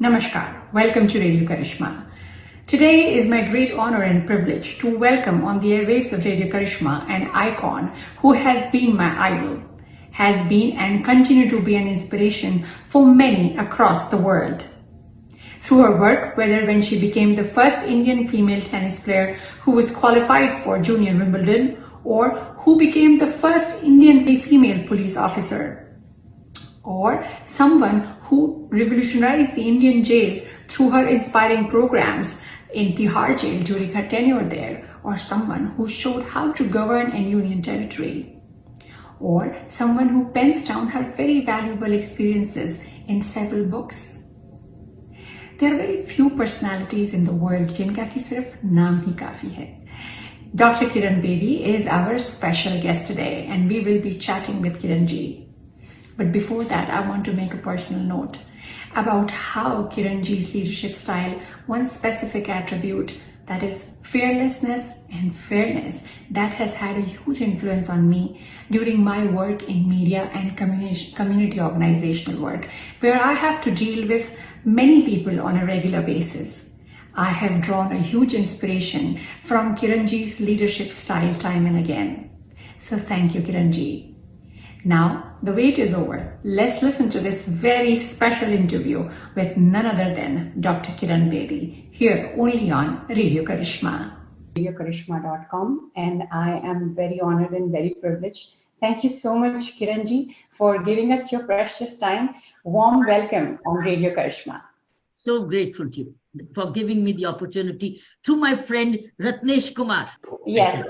Namaskar. Welcome to Radio Karishma. Today is my great honor and privilege to welcome on the airwaves of Radio Karishma an icon who has been my idol, has been and continue to be an inspiration for many across the world. Through her work, whether when she became the first Indian female tennis player who was qualified for Junior Wimbledon or who became the first Indian female police officer, or someone who revolutionized the Indian jails through her inspiring programs in Tihar jail during her tenure there, or someone who showed how to govern an union territory, or someone who pens down her very valuable experiences in several books. There are very few personalities in the world जिनका कि सिर्फ नाम ही काफी है. Dr. Kiran Bedi is our special guest today, and we will be chatting with Kiran ji. But before that, I want to make a personal note about how Kiranji's leadership style, one specific attribute, that is fearlessness and fairness, that has had a huge influence on me during my work in media and community organizational work, where I have to deal with many people on a regular basis. I have drawn a huge inspiration from Kiranji's leadership style time and again. So thank you, Kiranji. Now, the wait is over. Let's listen to this very special interview with none other than Dr. Kiran Bedi, here only on Radio Karishma. RadioKarishma.com, and I am very honored and very privileged. Thank you so much, Kiranji, for giving us your precious time. Warm welcome on Radio Karishma. So grateful to you for giving me the opportunity to my friend Ratnesh Kumar. Yes,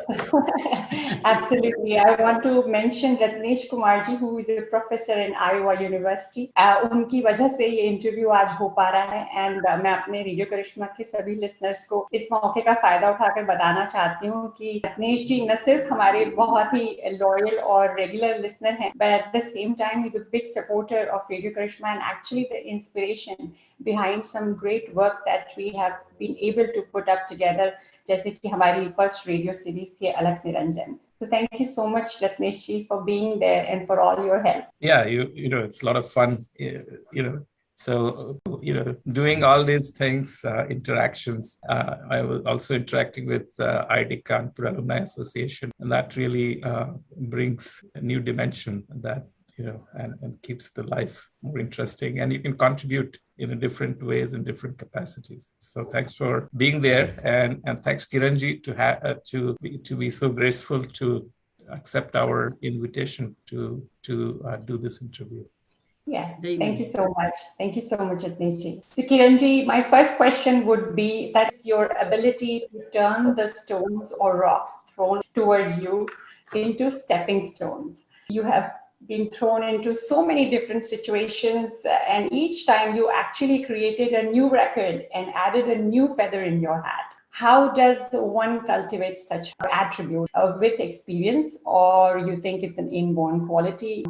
absolutely. I want to mention Ratnesh Kumar ji, who is a professor in Iowa University. उनकी वजह से ये interview आज हो पा रहा है, and मैं अपने रेडियो करिश्मा के सभी लिसनर्स को इस मौके का फायदा उठाकर बताना चाहती हूँ कि रत्नेश जी न सिर्फ हमारे बहुत ही लॉयल और रेगुलर लिसनर हैं, but at the same time is a big supporter of Radio Karishma and actually the inspiration behind some great work that we have been able to put up together, जैसे कि हमारी first radio series थी अलख Niranjan. So thank you so much, Ratnesh ji, for being there and for all your help. Yeah, you know, it's a lot of fun, So, doing all these things, interactions, I was also interacting with ID Kanpur Alumni Association, and that really brings a new dimension that, and keeps the life more interesting, and you can contribute in different ways in different capacities. So thanks for being there, and thanks Kiranji to be so graceful to accept our invitation to do this interview. Yeah, thank you so much. Thank you so much, Ratnesh. So Kiranji, my first question would be, that's your ability to turn the stones or rocks thrown towards you into stepping stones. You have been thrown into so many different situations, and each time you actually created a new record and added a new feather in your hat. How does one cultivate such attribute with experience, or you think it's an inborn quality?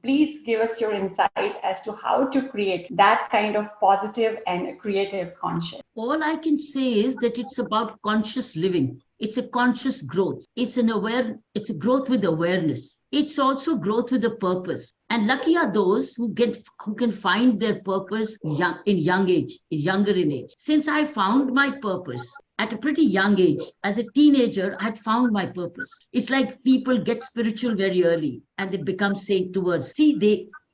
Please give us your insight as to how to create that kind of positive and creative conscience. All I can say is that it's about conscious living. It's a conscious growth. It's a growth with awareness. It's also growth with a purpose. And lucky are those who can find their purpose younger in age. Since I found my purpose at a pretty young age, as a teenager, I had found my purpose. It's like people get spiritual very early and they become saint towards. See,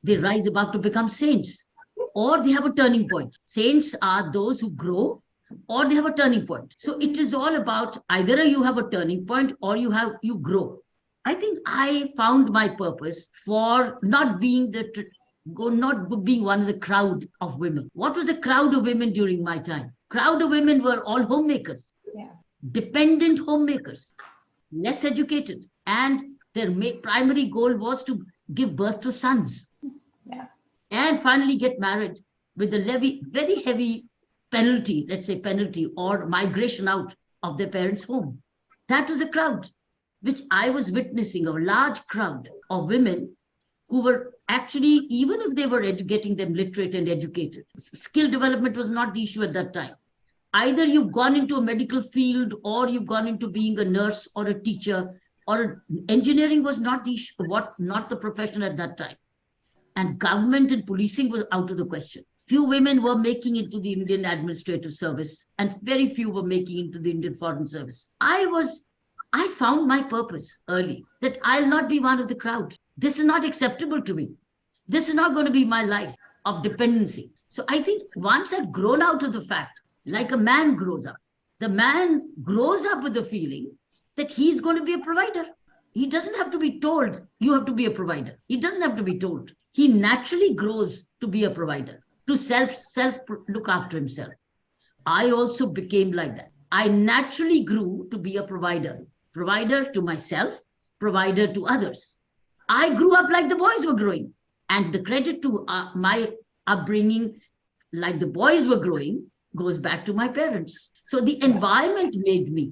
they rise above to become saints, or they have a turning point. Saints are those who grow, or they have a turning point. So it is all about either you have a turning point or you grow. I think I found my purpose for not being one of the crowd of women. What was the crowd of women during my time? Crowd of women were all homemakers, dependent homemakers, less educated, and their primary goal was to give birth to sons, and finally get married with a very heavy penalty, or migration out of their parents' home. That was a crowd which I was witnessing, a large crowd of women who were actually, even if they were getting them literate and educated, skill development was not the issue at that time. Either you've gone into a medical field, or you've gone into being a nurse or a teacher, or engineering was not the issue, not the profession at that time. And government and policing was out of the question. Few women were making it to the Indian administrative service, and very few were making it to the Indian foreign service. I found my purpose early, that I'll not be one of the crowd. This is not acceptable to me. This is not going to be my life of dependency. So I think once I've grown out of the fact, like a man grows up, the man grows up with the feeling that he's going to be a provider. He doesn't have to be told, you have to be a provider. He doesn't have to be told. He naturally grows to be a provider, to self look after himself. I also became like that. I naturally grew to be a provider to myself, provider to others. I grew up like the boys were growing. And the credit to my upbringing, like the boys were growing, goes back to my parents. So the environment made me,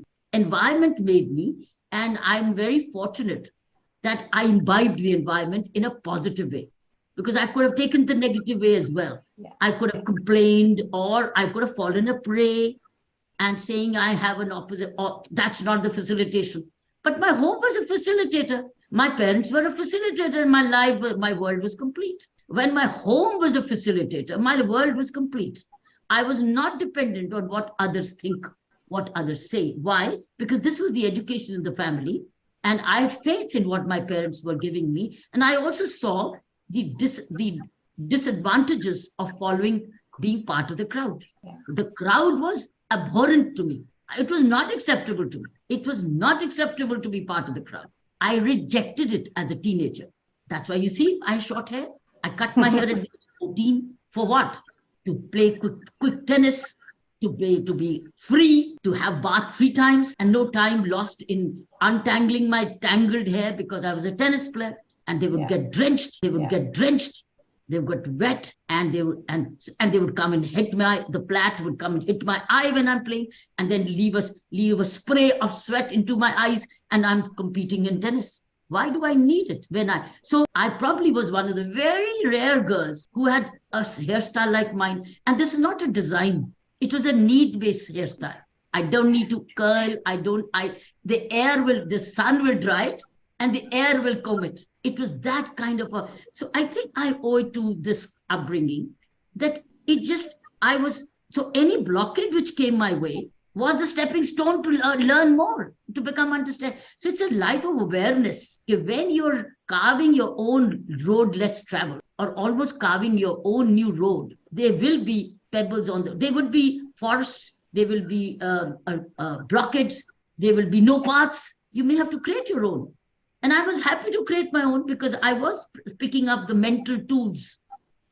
and I'm very fortunate that I imbibed the environment in a positive way, because I could have taken the negative way as well. Yeah. I could have complained, or I could have fallen a prey and saying I have an opposite, or that's not the facilitation. But my home was a facilitator. My parents were a facilitator, and my world was complete. When my home was a facilitator, my world was complete. I was not dependent on what others think, what others say. Why? Because this was the education in the family, and I had faith in what my parents were giving me. And I also saw the disadvantages of being part of the crowd. Yeah. The crowd was abhorrent to me. It was not acceptable to me. It was not acceptable to be part of the crowd. I rejected it as a teenager. That's why you see, I have short hair. I cut my hair at 14. For what? To play quick tennis, to be free, to have bath 3 times, and no time lost in untangling my tangled hair, because I was a tennis player, and they would get drenched. They would get drenched. They would get wet, and they would come and hit the plait would come and hit my eye when I'm playing, and then leave a spray of sweat into my eyes, and I'm competing in tennis. Why do I need it? So I probably was one of the very rare girls who had a hairstyle like mine. And this is not a design. It was a need-based hairstyle. I don't need to curl. The sun will dry it, and the air will comb it. It was that kind of so I think I owe it to this upbringing that so any blockade which came my way was a stepping stone to learn more, to become understand. So it's a life of awareness. When you're carving your own road less traveled, or almost carving your own new road, there will be pebbles there would be forests, there will be blockades, there will be no paths. You may have to create your own. And I was happy to create my own, because I was picking up the mental tools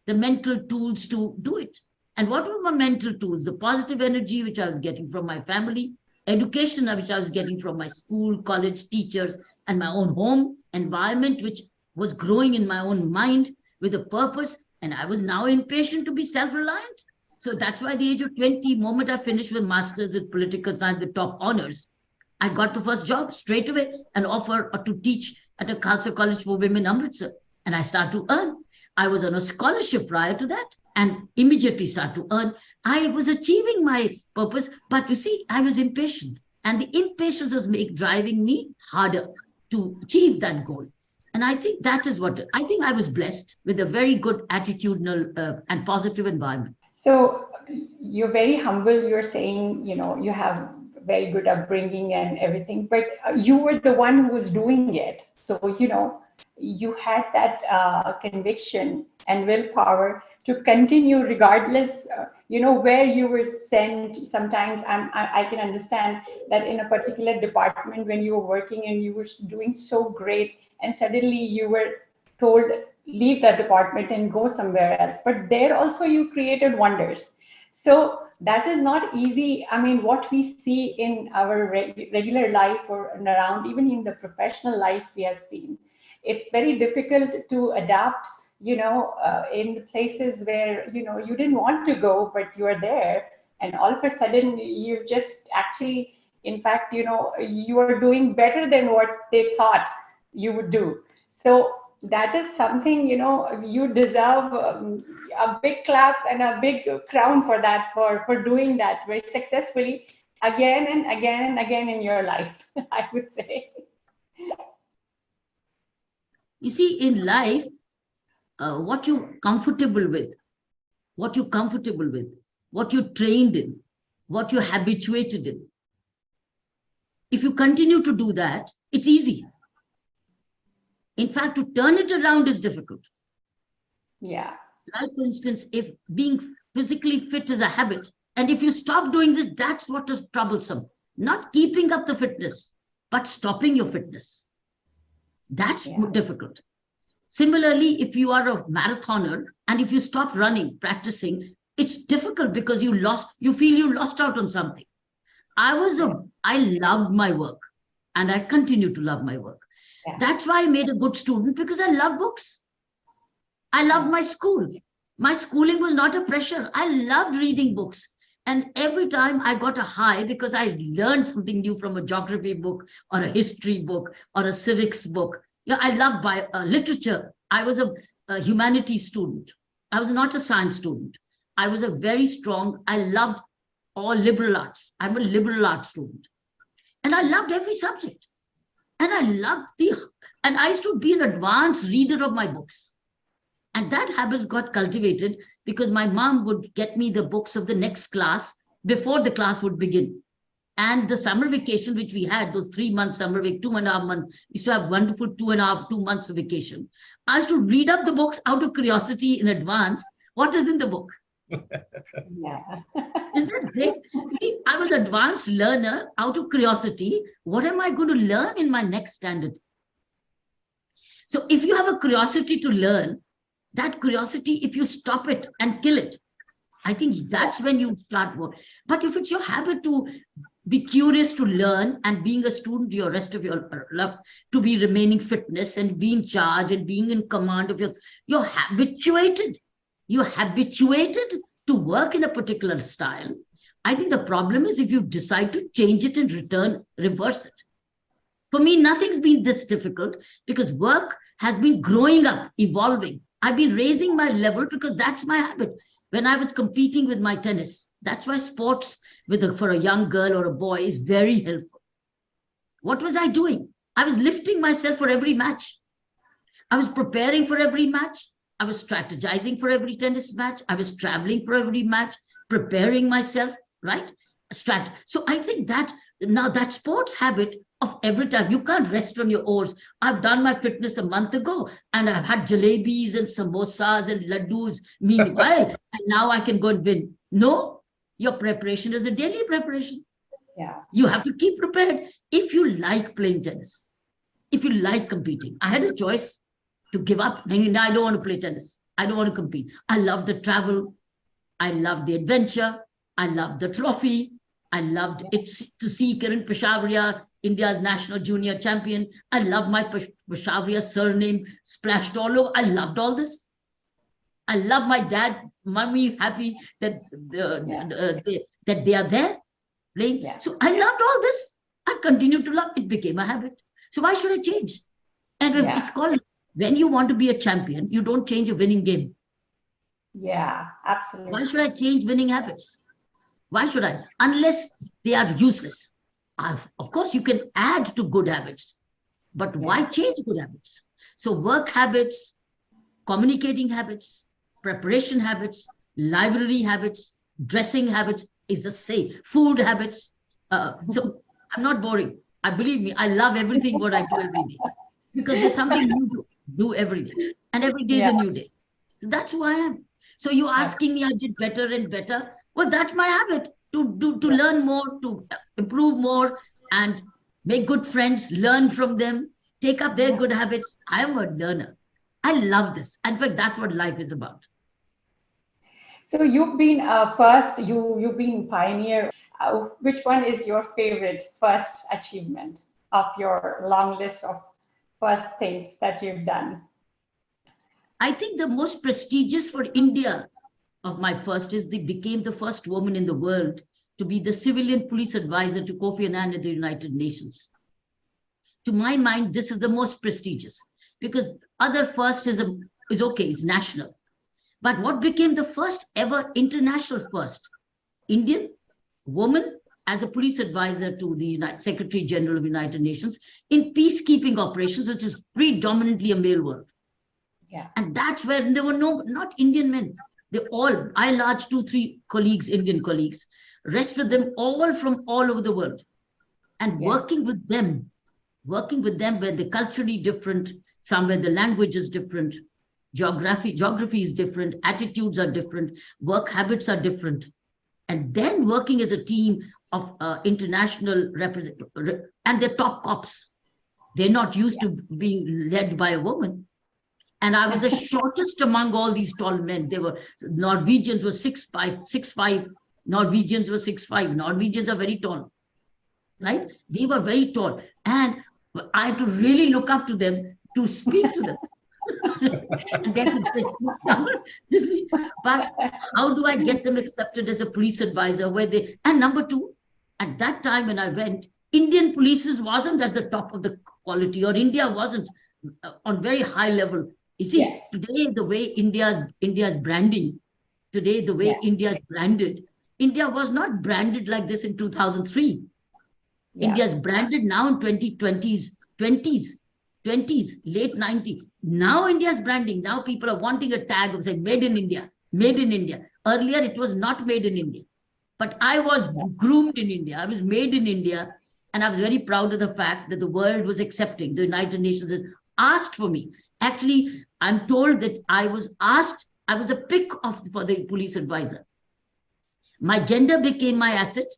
to do it. And what were my mental tools? The positive energy which I was getting from my family, education which I was getting from my school, college, teachers, and my own home environment, which was growing in my own mind with a purpose. And I was now impatient to be self-reliant. So that's why at the age of 20, moment I finished with masters in political science, the top honors, I got the first job straight away, an offer to teach at a Khalsa College for Women, Amritsar. And I started to earn. I was on a scholarship prior to that, and immediately started to earn. I was achieving my purpose, but you see, I was impatient. And the impatience was driving me harder to achieve that goal. And I think that is I think I was blessed with a very good attitudinal and positive environment. So you're very humble. You're saying, you have very good upbringing and everything, but you were the one who was doing it. So, you had that conviction and willpower to continue regardless, where you were sent. Sometimes I can understand that in a particular department when you were working and you were doing so great, and suddenly you were told, leave that department and go somewhere else. But there also you created wonders. So that is not easy. I mean, what we see in our regular life or around, even in the professional life, we have seen, it's very difficult to adapt, in places where, you didn't want to go, but you are there. And all of a sudden, you just actually, in fact, you are doing better than what they thought you would do. So that is something, you deserve a big clap and a big crown for that, for doing that very successfully again and again and again in your life, I would say. You see, in life, what you're comfortable with what you're comfortable with, what you're trained in, what you're habituated in. If you continue to do that, it's easy. In fact, to turn it around is difficult. Yeah. Like, for instance, if being physically fit is a habit, and if you stop doing this, that's what is troublesome. Not keeping up the fitness, but stopping your fitness. That's difficult. Similarly, if you are a marathoner and if you stop running, practicing, it's difficult because you feel you lost out on something. I loved my work and I continue to love my work. Yeah. That's why I made a good student, because I love books. I loved my school. My schooling was not a pressure. I loved reading books. And every time I got a high because I learned something new from a geography book or a history book or a civics book. Yeah, I loved literature. I was a humanities student. I was not a science student. I was I loved all liberal arts. I'm a liberal arts student. And I loved every subject. And I used to be an advanced reader of my books. And that habit got cultivated because my mom would get me the books of the next class before the class would begin. And the summer vacation, which we had, those 3 months summer vacation, 2.5 months, we used to have wonderful 2 months of vacation. I used to read up the books out of curiosity in advance. What is in the book? Yeah. Isn't that great? See, I was an advanced learner out of curiosity. What am I going to learn in my next standard? So if you have a curiosity to learn, that curiosity, if you stop it and kill it, I think that's when you start work. But if it's your habit to be curious to learn and being a student your rest of your life, to be remaining fitness and be in charge and being in command of you're habituated. You're habituated to work in a particular style. I think the problem is if you decide to change it and reverse it. For me, nothing's been this difficult because work has been growing up, evolving. I've been raising my level because that's my habit. When I was competing with my tennis, that's why sports for a young girl or a boy is very helpful. What was I doing? I was lifting myself for every match. I was preparing for every match. I was strategizing for every tennis match. I was traveling for every match, preparing myself, right? So I think that now that sports habit of every time, you can't rest on your oars. I've done my fitness a month ago and I've had jalebis and samosas and laddus meanwhile, and now I can go and win. No, your preparation is a daily preparation. Yeah. You have to keep prepared if you like playing tennis, if you like competing. I had a choice to give up. I don't want to play tennis. I don't want to compete. I love the travel. I love the adventure. I love the trophy. I loved it to see Kiran Peshawariya, India's national junior champion. I love my Peshawariya surname splashed all over. I loved all this. I love my dad, mommy happy that that they are there playing. Yeah. So I loved all this. I continue to love. It became a habit. So why should I change? And it's called, when you want to be a champion, you don't change a winning game. Yeah, absolutely. Why should I change winning habits? Why should I? Unless they are useless. Of course, you can add to good habits, but why change good habits? So work habits, communicating habits, preparation habits, library habits, dressing habits is the same. Food habits. So I'm not boring. Believe me, I love everything what I do every day because there's something new to do every day, and every day is a new day. So that's who I am. So you're asking me, I did better and better. Well, that's my habit, to learn more, to improve more, and make good friends, learn from them, take up their good habits. I am a learner. I love this. In fact, that's what life is about. So you've been first, you've been pioneer. Which one is your favorite first achievement of your long list of first things that you've done? I think the most prestigious for India of my first is they became the first woman in the world to be the civilian police advisor to Kofi Annan at the United Nations. To my mind, this is the most prestigious because other first is okay, it's national. But what became the first ever international first? Indian woman as a police advisor to the Secretary General of the United Nations in peacekeeping operations, which is predominantly a male world. Yeah. And that's where there were not Indian men. They all, I large 2-3 colleagues, Indian colleagues, rest of them all from all over the world. And working with them where they're culturally different, somewhere the language is different, geography is different, attitudes are different, work habits are different. And then working as a team of international and they're top cops. They're not used to being led by a woman. And I was the shortest among all these tall men. They were, Norwegians were 6'5". Norwegians were 6'5". Norwegians are very tall, right? They were very tall. And I had to really look up to them to speak to them. And they could say, but how do I get them accepted as a police advisor? And number two, at that time when I went, Indian police wasn't at the top of the quality, or India wasn't on very high level. You see, today the way India's branding, today the way India's branded, India was not branded like this in 2003. India's branded now in 2020s, late 90s. Now India's branding, now people are wanting a tag of saying made in India, made in India. Earlier it was not made in India, but I was groomed in India. I was made in India, and I was very proud of the fact that the world was accepting. The United Nations had asked for me. Actually, I'm told that I was asked, I was a pick for the police advisor. My gender became my asset.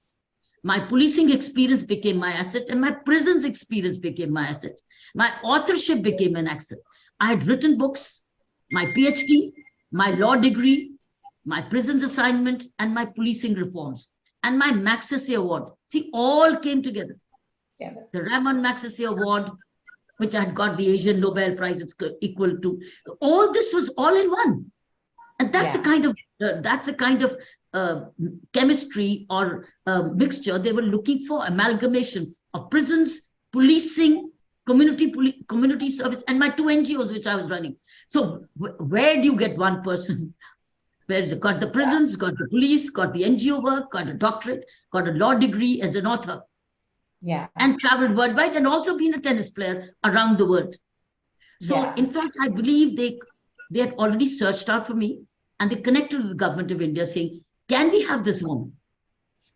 My policing experience became my asset, and my prisons experience became my asset. My authorship became an asset. I had written books, my PhD, my law degree, my prisons assignment, and my policing reforms, and my Magsaysay Award. See, all came together. The Ramon Magsaysay Award, which I had got the Asian Nobel Prize, it's equal to. All this was all in one. And that's a kind of chemistry or mixture they were looking for, amalgamation of prisons, policing, community service, and my 2 NGOs which I was running. So where do you get one person? Where's it? Got the prisons, got the police, got the NGO work, got a doctorate, got a law degree as an author. And traveled worldwide, and also been a tennis player around the world. So in fact, I believe they had already searched out for me, and they connected with the government of India saying, can we have this woman?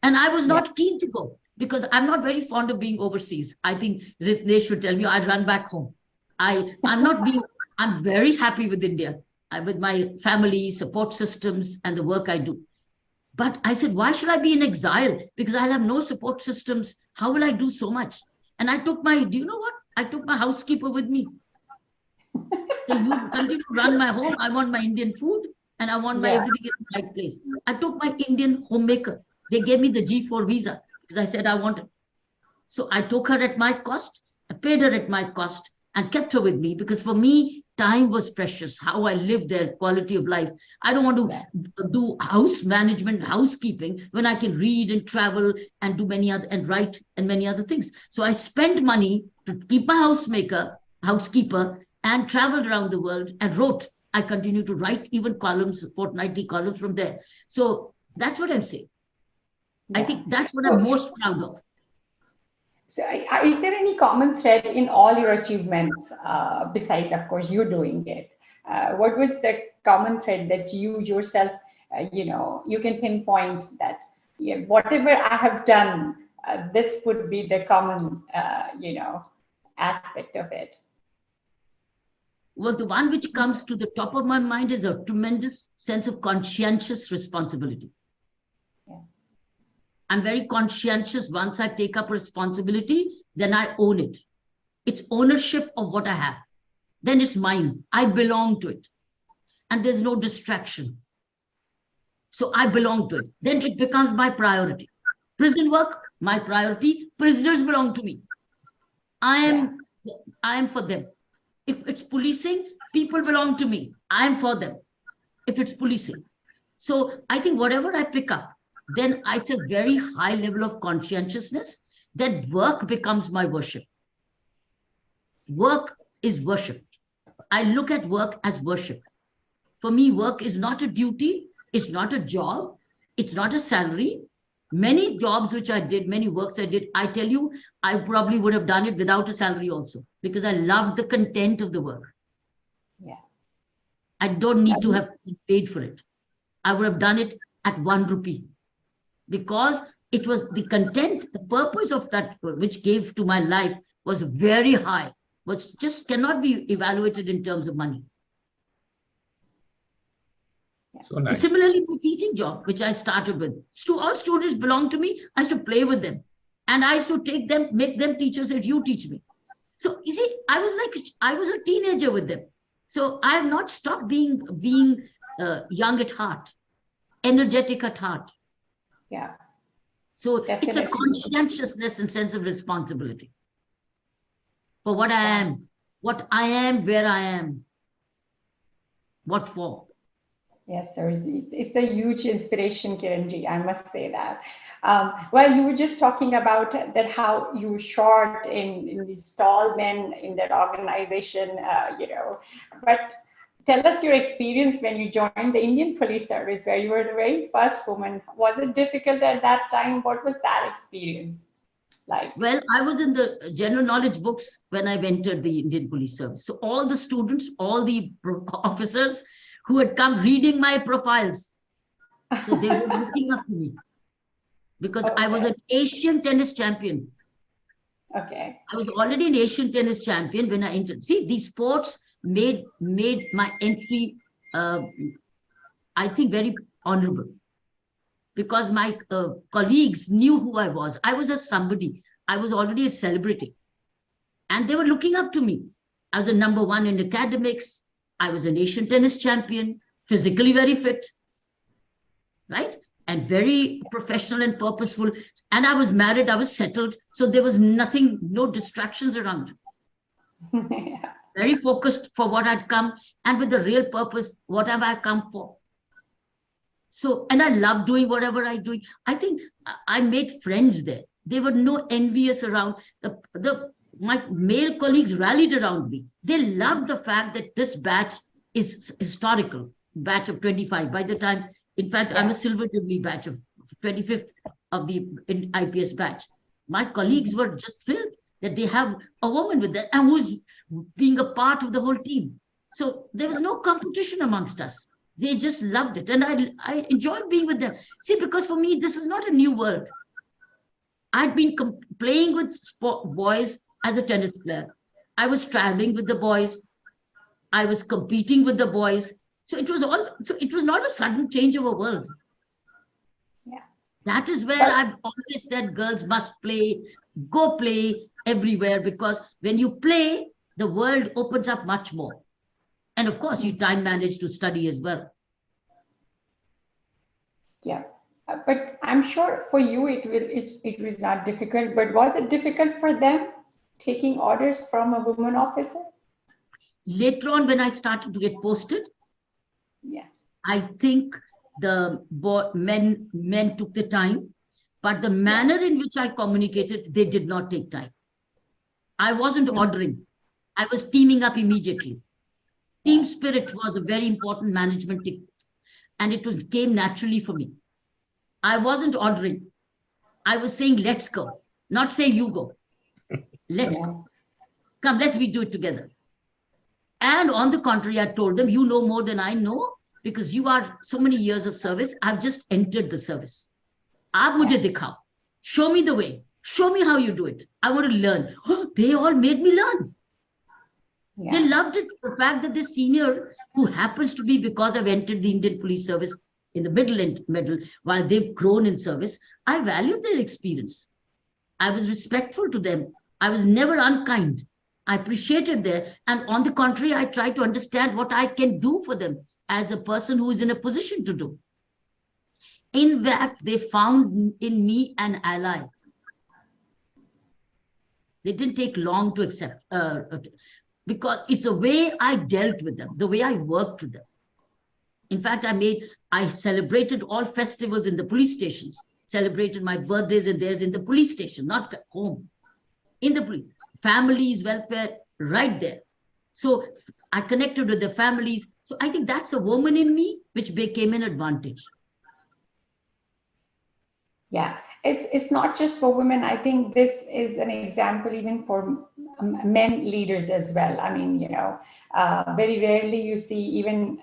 And I was not keen to go because I'm not very fond of being overseas. I think Ratnesh would tell me I'd run back home. I'm very happy with India, with my family, support systems, and the work I do. But I said, why should I be in exile? Because I'll have no support systems. How will I do so much? And I took do you know what? I took my housekeeper with me. So you continue to run my home. I want my Indian food, and I want my everything in the right place. I took my Indian homemaker. They gave me the G4 visa because I said I wanted. So I took her at my cost. I paid her at my cost and kept her with me because for me, time was precious. How I lived there, quality of life. I don't want to do house management, housekeeping when I can read and travel and do and write and many other things. So I spent money to keep my housekeeper, and traveled around the world and wrote. I continue to write even columns, fortnightly columns from there. So that's what I'm saying. I think that's what I'm most proud of. So is there any common thread in all your achievements, besides, of course, you doing it? What was the common thread that you yourself, you can pinpoint that, whatever I have done, this would be the common, aspect of it? Well, the one which comes to the top of my mind is a tremendous sense of conscientious responsibility. I'm very conscientious. Once I take up responsibility, then I own it. It's ownership of what I have. Then it's mine. I belong to it. And there's no distraction. So I belong to it. Then it becomes my priority. Prison work, my priority. Prisoners belong to me. I am for them. If it's policing, people belong to me. I am for them. If it's policing. So I think whatever I pick up, then it's a very high level of conscientiousness that work becomes my worship. Work is worship. I look at work as worship. For me, work is not a duty. It's not a job. It's not a salary. Many jobs which I did, many works I did, I tell you, I probably would have done it without a salary also because I loved the content of the work. I don't need to have paid for it. I would have done it at 1 rupee, because it was the content, the purpose of that which gave to my life was very high, was just cannot be evaluated in terms of money. So nice. Similarly, my teaching job, which I started with, all students belong to me. I used to play with them, and I used to take them, make them teachers, that you teach me. So you see, I was a teenager with them. So I have not stopped being young at heart, energetic at heart. Yeah. So Definitely. It's a conscientiousness and sense of responsibility for what I am, where I am, what for. Yes, sir. It's a huge inspiration, Kiranji. I must say that. Well, you were just talking about that how you were short in the stall men in that organization, But tell us your experience when you joined the Indian Police Service, where you were the very first woman. Was it difficult at that time? What was that experience like? Well, I was in the general knowledge books when I entered the Indian Police Service. So all the students, all the officers who had come reading my profiles, so they were looking up to me, because I was an Asian tennis champion. Okay. I was already an Asian tennis champion when I entered. See, these sports made my entry, I think, very honorable, because my colleagues knew who I was. I was a somebody. I was already a celebrity, and they were looking up to me. I was a number 1 in academics. I was an Asian tennis champion, physically very fit, right? And very professional and purposeful. And I was married, I was settled. So there was nothing, no distractions around. Yeah. Very focused for what I'd come, and with the real purpose, what have I come for? So, and I love doing whatever I do. I think I made friends there. There were no envious around. My male colleagues rallied around me. They loved the fact that this batch is historical, batch of 25. By the time, in fact, I'm a silver jubilee batch of 25th of the IPS batch. My colleagues were just thrilled that they have a woman with them and who's being a part of the whole team. So there was no competition amongst us. They just loved it. And I enjoyed being with them. See, because for me, this was not a new world. I'd been playing with boys as a tennis player. I was traveling with the boys. I was competing with the boys. So it was not a sudden change of a world. Yeah. That is where I've always said girls must play, go play everywhere, because when you play, the world opens up much more. And of course, you time manage to study as well. Yeah. But I'm sure for you it was not difficult, but was it difficult for them taking orders from a woman officer? Later on, when I started to get posted, yeah, I think the men took the time, but the manner in which I communicated, they did not take time. I wasn't ordering. I was teaming up immediately. Team spirit was a very important management tip, and it came naturally for me. I wasn't ordering. I was saying, let's go, not saying you go. Let's go. Come, let's do it together. And on the contrary, I told them, you know more than I know, because you are so many years of service. I've just entered the service. Aap mujhe dikhao. Show me the way. Show me how you do it. I want to learn. They all made me learn. Yeah. They loved it. The fact that the senior, who happens to be, because I've entered the Indian Police Service in the middle, while they've grown in service, I valued their experience. I was respectful to them. I was never unkind. I appreciated them. And on the contrary, I tried to understand what I can do for them as a person who is in a position to do. In fact, they found in me an ally. They didn't take long to accept, because it's the way I dealt with them, the way I worked with them. In fact, I celebrated all festivals in the police stations, celebrated my birthdays and theirs in the police station, not home, in the police. Families, welfare, right there. So I connected with the families. So I think that's a woman in me, which became an advantage. Yeah, it's not just for women. I think this is an example even for men leaders as well. I mean, very rarely you see even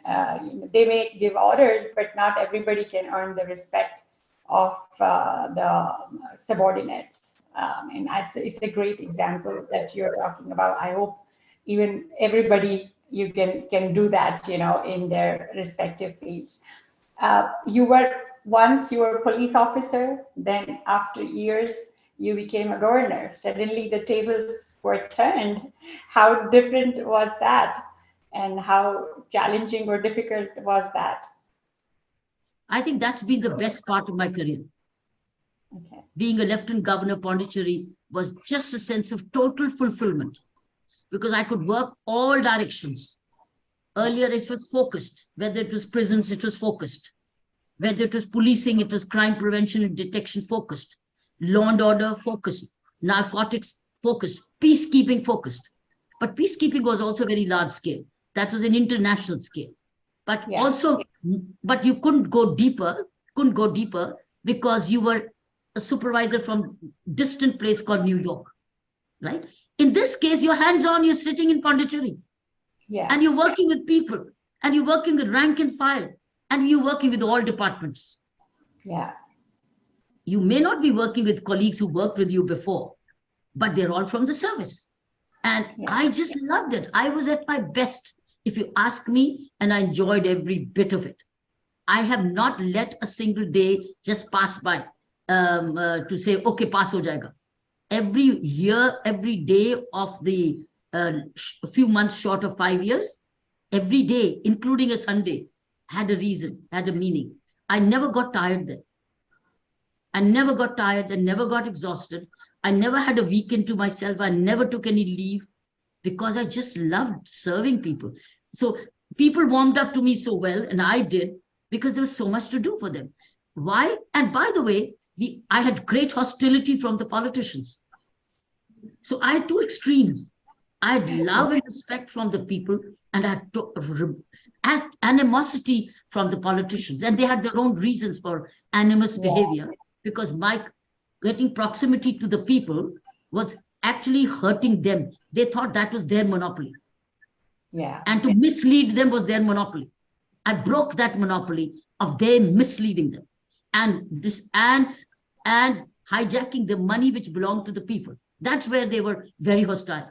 they may give orders, but not everybody can earn the respect of the subordinates. And it's a great example that you're talking about. I hope even everybody you can do that, in their respective fields. You were a police officer, then after years you became a governor. Suddenly the tables were turned. How different was that? And how challenging or difficult was that? I think that's been the best part of my career. Okay. Being a Lieutenant Governor of Pondicherry was just a sense of total fulfillment because I could work all directions. Earlier, it was focused. Whether it was prisons, it was focused. Whether it was policing, it was crime prevention and detection focused. Law and order focused. Narcotics focused. Peacekeeping focused. But peacekeeping was also very large scale. That was an international scale. But but you couldn't go deeper because you were a supervisor from distant place called New York, right? In this case, you're hands-on, you're sitting in Pondicherry. Yeah. And you're working with people, and you're working with rank and file, and you're working with all departments. Yeah. You may not be working with colleagues who worked with you before, but they're all from the service. And I just loved it. I was at my best, if you ask me, and I enjoyed every bit of it. I have not let a single day just pass by to say, okay, pass ho jayega. Every year, every day of the a few months short of 5 years, every day, including a Sunday, had a reason, had a meaning. I never got tired then. I never got tired and never got exhausted. I never had a weekend to myself. I never took any leave because I just loved serving people. So people warmed up to me so well, and I did, because there was so much to do for them. Why? And by the way, I had great hostility from the politicians. So I had two extremes. I had love and respect from the people, and I had animosity from the politicians. And they had their own reasons for animus behavior, because my getting proximity to the people was actually hurting them. They thought that was their monopoly. Yeah. And to mislead them was their monopoly. I broke that monopoly of them misleading them and hijacking the money which belonged to the people. That's where they were very hostile.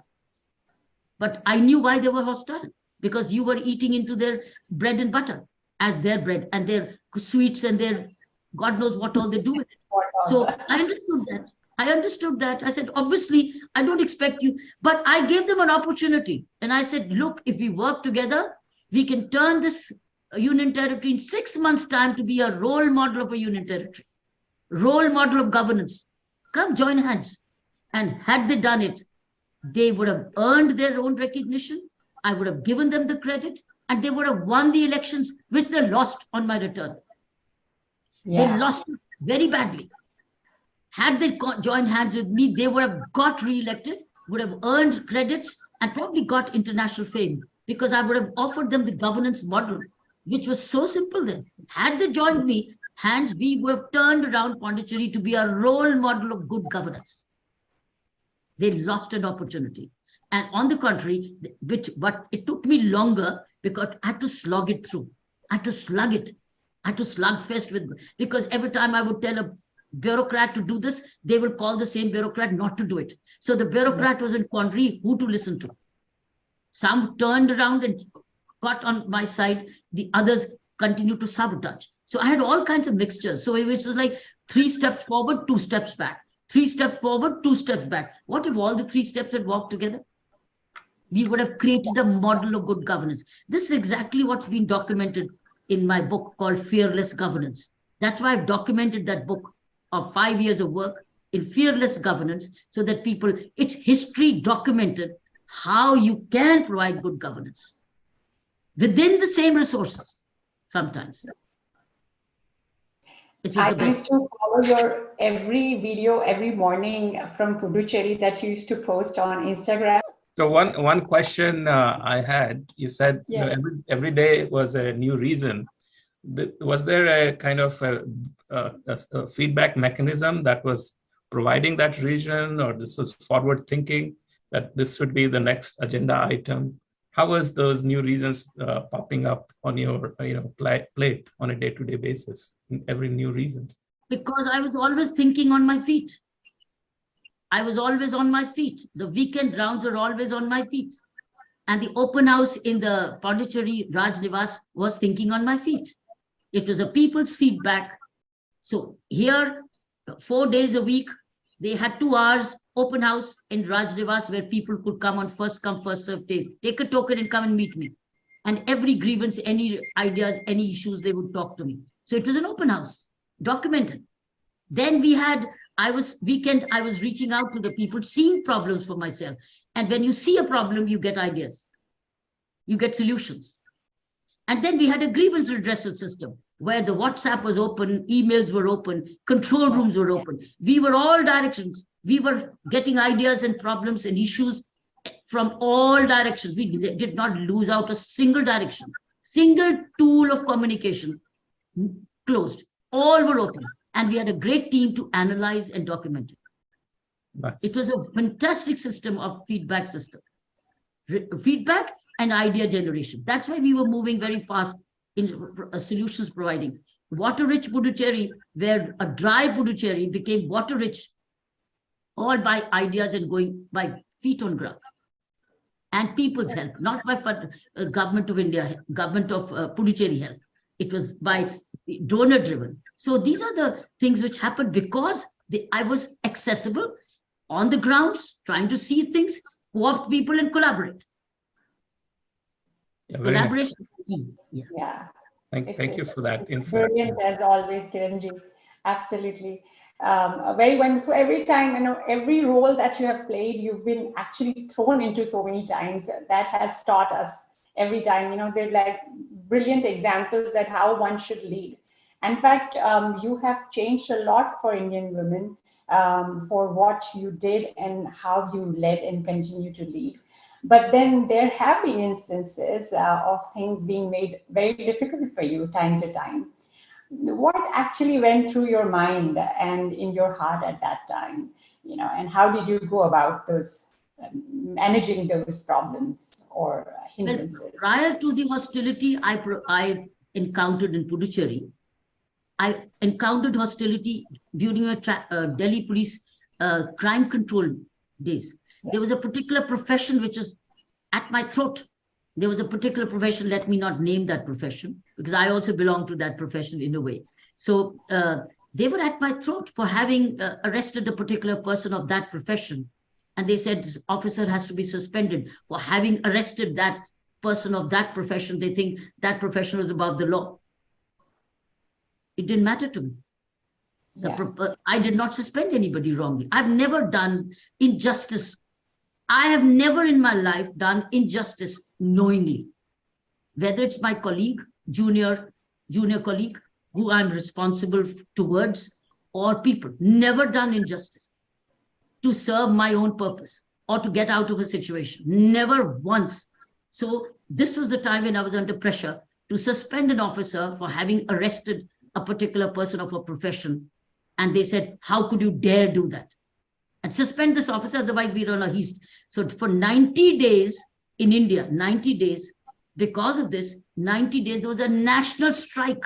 But I knew why they were hostile, because you were eating into their bread and butter as their bread and their sweets and their God knows what all they do with it. So I understood that. I said, obviously, I don't expect you, but I gave them an opportunity. And I said, look, if we work together, we can turn this union territory in 6 months' time to be a role model of a union territory, role model of governance. Come join hands. And had they done it, they would have earned their own recognition. I would have given them the credit, and they would have won the elections, which they lost on my return. Yeah. They lost it very badly. Had they joined hands with me, they would have got re-elected, would have earned credits, and probably got international fame, because I would have offered them the governance model, which was so simple then. Had they joined me, hands, we would have turned around Pondicherry to be a role model of good governance. They lost an opportunity. And on the contrary, but it took me longer because I had to slog it through. I had to slug it. I had to slugfest with, because every time I would tell a bureaucrat to do this, they will call the same bureaucrat not to do it. So the bureaucrat was in quandary who to listen to. Some turned around and got on my side. The others continued to sabotage. So I had all kinds of mixtures. So it was like 3 steps forward, 2 steps back. 3 steps forward, 2 steps back. What if all the 3 steps had walked together? We would have created a model of good governance. This is exactly what's been documented in my book called Fearless Governance. That's why I've documented that book of 5 years of work in fearless governance, so that people, it's history documented how you can provide good governance within the same resources sometimes. I used to follow your every video every morning from Puducherry that you used to post on Instagram. So one question I had, you said every day was a new reason. was there a kind of a feedback mechanism that was providing that region, or this was forward thinking that this should be the next agenda item? How was those new regions popping up on your plate on a day-to-day basis in every new region? Because I was always thinking on my feet. I was always on my feet. The weekend rounds were always on my feet. And the open house in the Pondicherry Raj Nivas was thinking on my feet. It was a people's feedback. So here, 4 days a week, they had 2 hours open house in Raj Nivas where people could come on first come, first serve, take a token and come and meet me. And every grievance, any ideas, any issues, they would talk to me. So it was an open house, documented. Then we had, I was reaching out to the people, seeing problems for myself. And when you see a problem, you get ideas, you get solutions. And then we had a grievance redressal system where the WhatsApp was open, emails were open, control rooms were open. We were all directions. We were getting ideas and problems and issues from all directions. We did not lose out a single direction, single tool of communication closed. All were open. And we had a great team to analyze and document it. Nice. It was a fantastic system of feedback system. Feedback and idea generation. That's why we were moving very fast in solutions providing. Water-rich Puducherry, where a dry Puducherry became water-rich, all by ideas and going by feet on ground. And people's help, not by government of India, government of Puducherry help. It was by donor-driven. So these are the things which happened because I was accessible on the grounds, trying to see things, co-opt people and collaborate. Yeah, Collaboration. Yeah. Thank you for that insight. Brilliant as always, Kiranji. Absolutely. Very wonderful. Every time, every role that you have played, you've been actually thrown into so many times. That has taught us every time, they're like brilliant examples that how one should lead. In fact, you have changed a lot for Indian women for what you did and how you led and continue to lead. But then there have been instances of things being made very difficult for you time to time. What actually went through your mind and in your heart at that time, and how did you go about those managing those problems or hindrances? Well, prior to the hostility I encountered in Puducherry, I encountered hostility during a Delhi police crime control days. There was a particular profession which was at my throat. There was a particular profession, let me not name that profession, because I also belong to that profession in a way. So they were at my throat for having arrested a particular person of that profession. And they said, this officer has to be suspended for having arrested that person of that profession. They think that profession was above the law. It didn't matter to me. I did not suspend anybody wrongly. I've never done injustice. I have never in my life done injustice knowingly. Whether it's my colleague, junior colleague, who I'm responsible towards, or people. Never done injustice to serve my own purpose or to get out of a situation. Never once. So this was the time when I was under pressure to suspend an officer for having arrested a particular person of a profession. And they said, how could you dare do that? And suspend this officer, otherwise we're on a heast. So for 90 days in India, 90 days, because of this, 90 days, there was a national strike.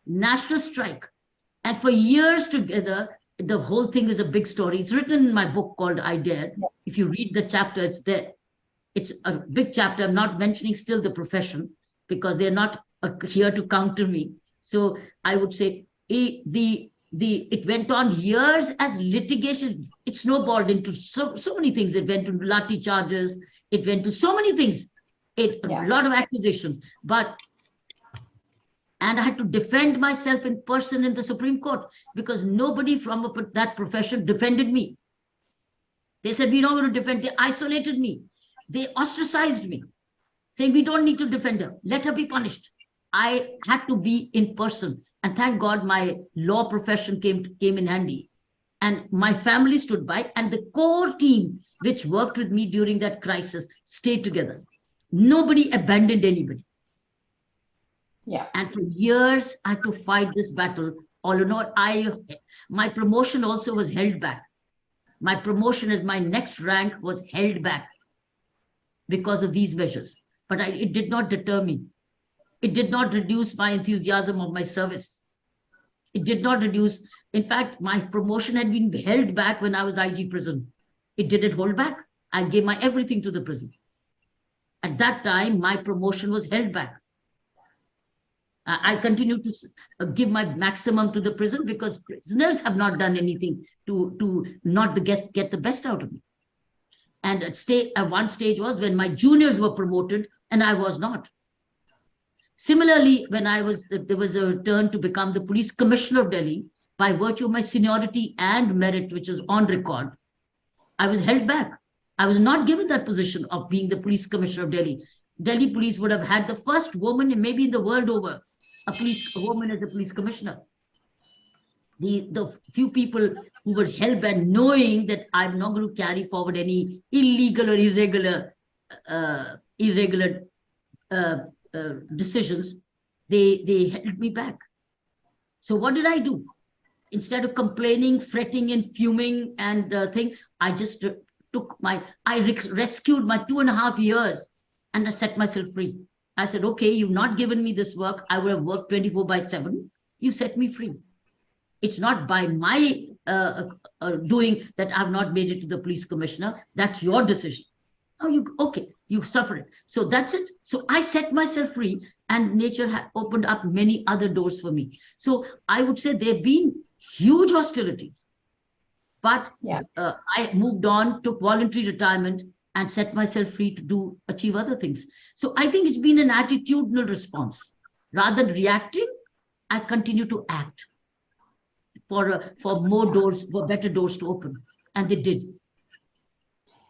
National strike. And for years together, the whole thing is a big story. It's written in my book called I Dared. If you read the chapter, it's there. It's a big chapter. I'm not mentioning still the profession because they're not here to counter me. So I would say it went on years as litigation. It snowballed into so many things. It went to lathi charges. It went to so many things. A lot of accusations. And I had to defend myself in person in the Supreme Court because nobody from that profession defended me. They said, we're not going to defend. They isolated me. They ostracized me, saying, we don't need to defend her. Let her be punished. I had to be in person. And thank God my law profession came in handy. And my family stood by. And the core team, which worked with me during that crisis, stayed together. Nobody abandoned anybody. Yeah. And for years, I had to fight this battle. All in all, my promotion also was held back. My promotion as my next rank was held back because of these measures. But it did not deter me. It did not reduce my enthusiasm of my service. It did not reduce. In fact, my promotion had been held back when I was IG prison. It didn't hold back. I gave my everything to the prison. At that time, my promotion was held back. I continue to give my maximum to the prison because prisoners have not done anything to not get the best out of me. And at one stage was when my juniors were promoted and I was not. Similarly, when there was a turn to become the police commissioner of Delhi, by virtue of my seniority and merit, which is on record, I was held back. I was not given that position of being the police commissioner of Delhi. Delhi police would have had the first woman, maybe in the world over, a woman as a police commissioner. The few people who were held back, knowing that I'm not going to carry forward any illegal or irregular decisions, they held me back. So what did I do? Instead of complaining, fretting, and fuming and I just rescued my 2.5 years and I set myself free. I said, okay, you've not given me this work. I would have worked 24/7. You set me free. It's not by my doing that I've not made it to the police commissioner. That's your decision. Oh, you suffer it. So that's it. So I set myself free and nature had opened up many other doors for me. So I would say there have been huge hostilities. But I moved on, took voluntary retirement, and set myself free to achieve other things. So I think it's been an attitudinal response. Rather than reacting, I continue to act for more doors, for better doors to open. And they did.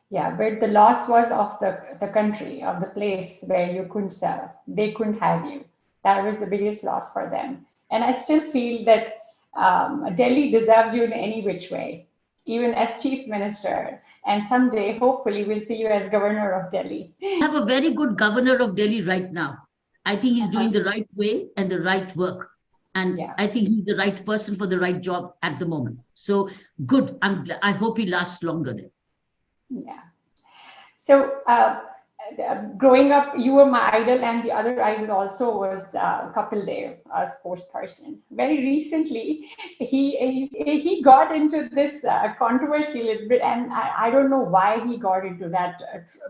Yeah, but the loss was of the country, of the place where you couldn't serve. They couldn't have you. That was the biggest loss for them. And I still feel that Delhi deserved you in any which way, even as chief minister. And someday, hopefully, we'll see you as governor of Delhi. We have a very good governor of Delhi right now. I think he's doing the right way and the right work. And I think he's the right person for the right job at the moment. So good. I hope he lasts longer there. Yeah. So growing up, you were my idol, and the other idol also was Kapil Dev, a sports person. Very recently, he got into this controversy a little bit, and I don't know why he got into that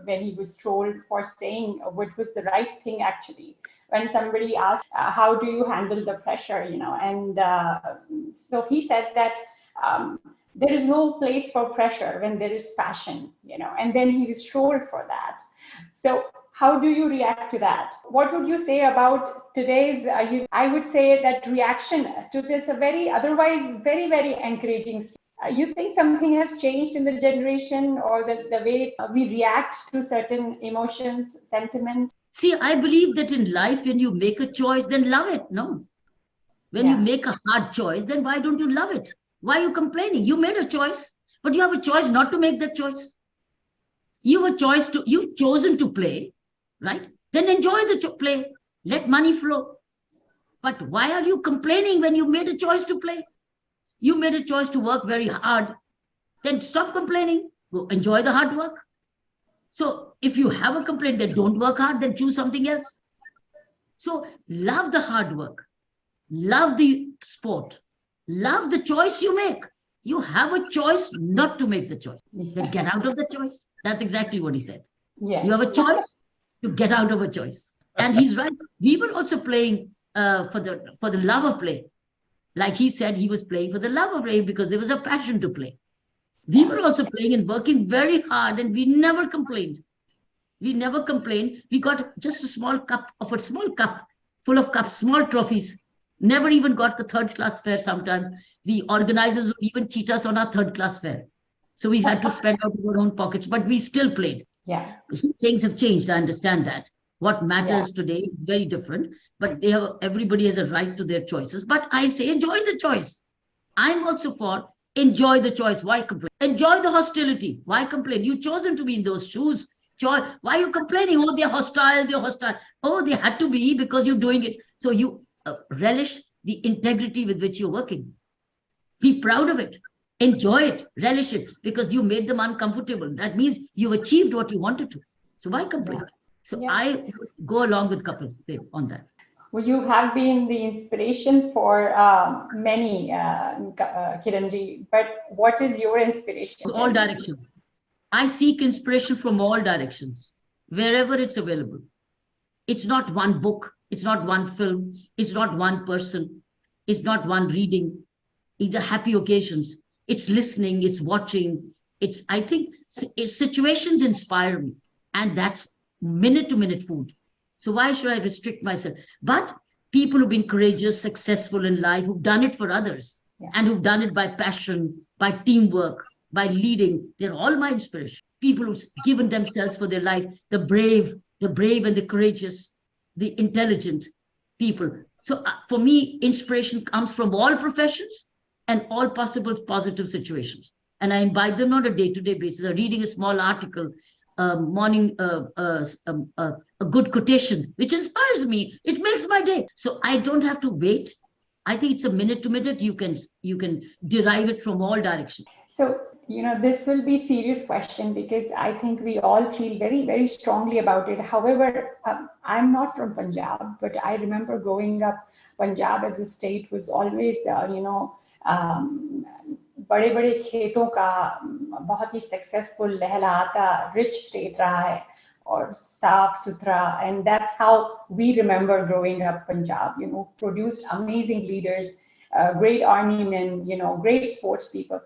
when he was trolled for saying what was the right thing actually. When somebody asked, how do you handle the pressure, and so he said that there is no place for pressure when there is passion, and then he was trolled for that. So how do you react to that? What would you say about today's, I would say that reaction to this, a very otherwise very, very encouraging. You think something has changed in the generation or the way we react to certain emotions, sentiments? See, I believe that in life, when you make a choice, then love it. No. When you make a hard choice, then why don't you love it? Why are you complaining? You made a choice, but you have a choice not to make that choice. You've chosen to play, right? Then enjoy the play. Let money flow. But why are you complaining when you made a choice to play? You made a choice to work very hard. Then stop complaining. Go enjoy the hard work. So if you have a complaint that don't work hard, then choose something else. So love the hard work. Love the sport. Love the choice you make. You have a choice not to make the choice. Then get out of the choice. That's exactly what he said. Yes. You have a choice to get out of a choice. And he's right. We were also playing for the love of play. Like he said, he was playing for the love of play because there was a passion to play. We were also playing and working very hard, and we never complained. We never complained. We got just a small cup full of cups, small trophies. Never even got the third-class fare sometimes. The organizers would even cheat us on our third-class fare. So we had to spend out of our own pockets, but we still played. Yeah. Things have changed. I understand that. What matters today is very different, but everybody has a right to their choices. But I say enjoy the choice. I'm also for enjoy the choice. Why complain? Enjoy the hostility. Why complain? You've chosen to be in those shoes. Joy. Why are you complaining? Oh, they're hostile, they're hostile. Oh, they had to be because you're doing it. So you relish the integrity with which you're working. Be proud of it. Enjoy it. Relish it because you made them uncomfortable. That means you've achieved what you wanted to. So why complain? Yeah. So yeah. I go along with Kapil on that. Well, you have been the inspiration for many, Kiranji, but what is your inspiration? It's all directions. I seek inspiration from all directions, wherever it's available. It's not one book. It's not one film. It's not one person. It's not one reading. It's the happy occasions. It's listening. It's watching. I think situations inspire me. And that's minute to minute food. So why should I restrict myself? But people who've been courageous, successful in life, who've done it for others, and who've done it by passion, by teamwork, by leading, they're all my inspiration. People who've given themselves for their life, the brave and the courageous, the intelligent people. So for me, inspiration comes from all professions and all possible positive situations. And I imbibe them on a day-to-day basis. I'm reading a small article, morning, a good quotation, which inspires me. It makes my day. So I don't have to wait. I think it's a minute to minute. You can derive it from all directions. So, this will be a serious question because I think we all feel very, very strongly about it. However, I'm not from Punjab, but I remember growing up, Punjab as a state was always, बड़े-बड़े खेतों का बहुत ही successful लहलहाता rich state रहा है और साफ सुथरा, and that's how we remember growing up Punjab, produced amazing leaders, great army men, great sports people.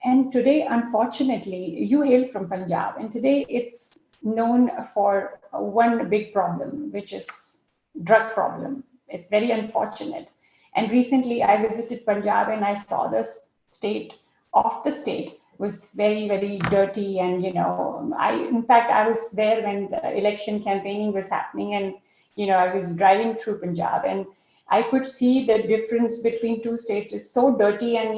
And today, unfortunately, you hail from Punjab, and today it's known for one big problem, which is drug problem. It's very unfortunate. And recently I visited Punjab and I saw the state was very, very dirty. And, in fact, I was there when the election campaigning was happening, and, I was driving through Punjab and I could see the difference between two states is so dirty, and,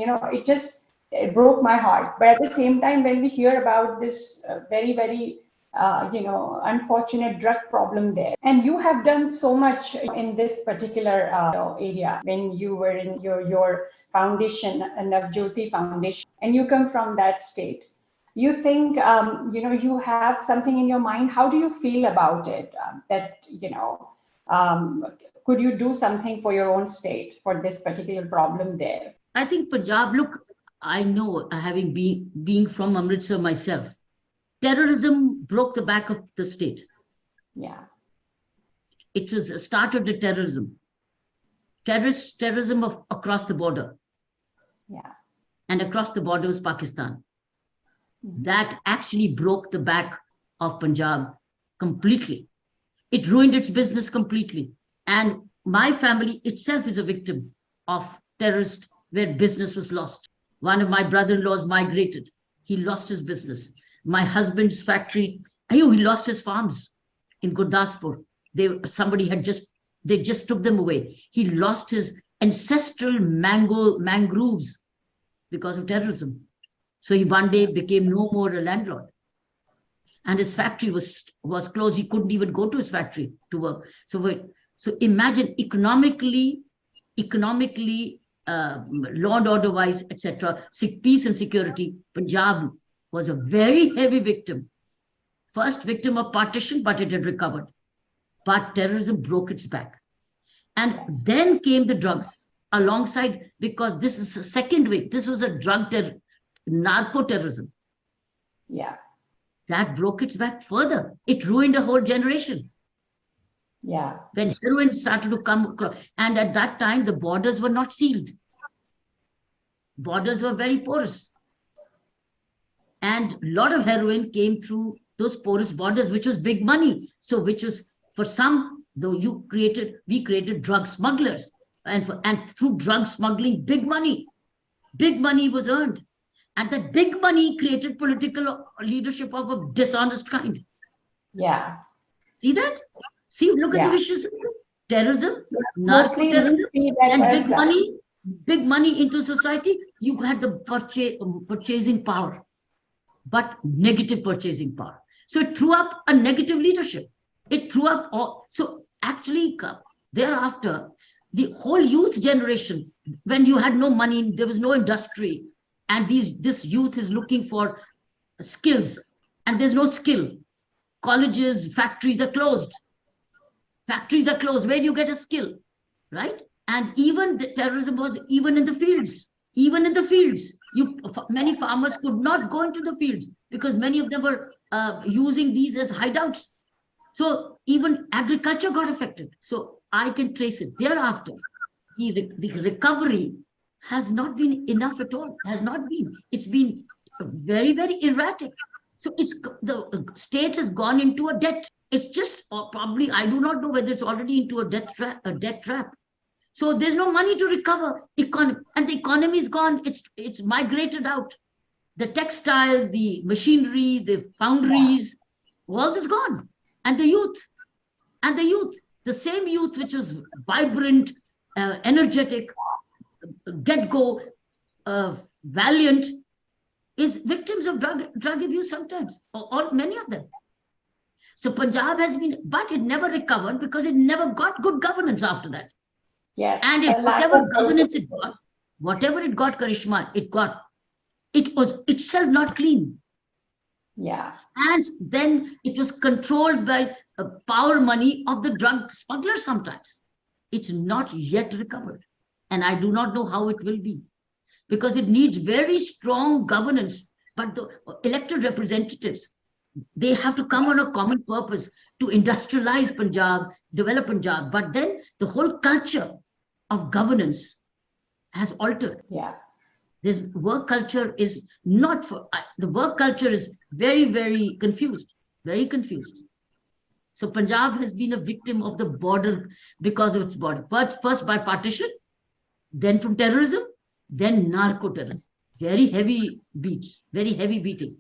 it broke my heart. But at the same time, when we hear about this very, very, unfortunate drug problem there, and you have done so much in this particular area when you were in your foundation, Navjyoti Foundation, and you come from that state. You think, you have something in your mind. How do you feel about it? Could you do something for your own state for this particular problem there? I think Punjab, look, I know, having being from Amritsar myself, terrorism broke the back of the state. Yeah. It was the start of the terrorism. Terrorism across the border. Yeah. And across the border was Pakistan. Mm-hmm. That actually broke the back of Punjab completely. It ruined its business completely. And my family itself is a victim of terrorists where business was lost. One of my brother-in-laws migrated. He lost his business. My husband's factory, he lost his farms in Gurdaspur. They just took them away. He lost his ancestral mangroves because of terrorism. So he one day became no more a landlord. And his factory was closed. He couldn't even go to his factory to work. So imagine economically, law and order wise, etc., peace and security, Punjab was a very heavy victim. First victim of partition, but it had recovered. But terrorism broke its back. And then came the drugs alongside, because this is the second wave. This was a narco-terrorism. Yeah. That broke its back further. It ruined a whole generation. Yeah. When heroin started to come across, and at that time, the borders were not sealed. Borders were very porous. And a lot of heroin came through those porous borders, which was big money. So which was, for some, though we created drug smugglers. And through drug smuggling, big money was earned. And that big money created political leadership of a dishonest kind. Yeah. See that? See, look at the vicious terrorism, mostly and big money into society. You had the purchasing power, but negative purchasing power. So it threw up a negative leadership. It threw up all. So actually, thereafter, the whole youth generation, when you had no money, there was no industry, and this youth is looking for skills, and there's no skill. Colleges, factories are closed. Factories are closed. Where do you get a skill, right? And even the terrorism was even in the fields. Even in the fields, many farmers could not go into the fields because many of them were using these as hideouts. So even agriculture got affected. So I can trace it. Thereafter, the recovery has not been enough at all. Has not been. It's been very, very erratic. So the state has gone into a debt. It's just probably, I do not know whether it's already into a debt trap. So there's no money to recover. And the economy is gone. It's migrated out. The textiles, the machinery, the foundries, all is gone. And the youth, the same youth which was vibrant, energetic, get-go, valiant, is victims of drug abuse sometimes, or many of them. So Punjab has been, but it never recovered because it never got good governance after that. Yes. And whatever governance it got, Karishma, it was itself not clean. Yeah. And then it was controlled by power money of the drug smugglers sometimes. It's not yet recovered. And I do not know how it will be, because it needs very strong governance. But the elected representatives, they have to come on a common purpose to industrialize Punjab, develop Punjab. But then the whole culture of governance has altered. Yeah. This work culture is not for, the work culture is very, very confused, very confused. So Punjab has been a victim of the border because of its border. But first by partition, then from terrorism, then narco-terrorism. Very heavy beats, very heavy beating.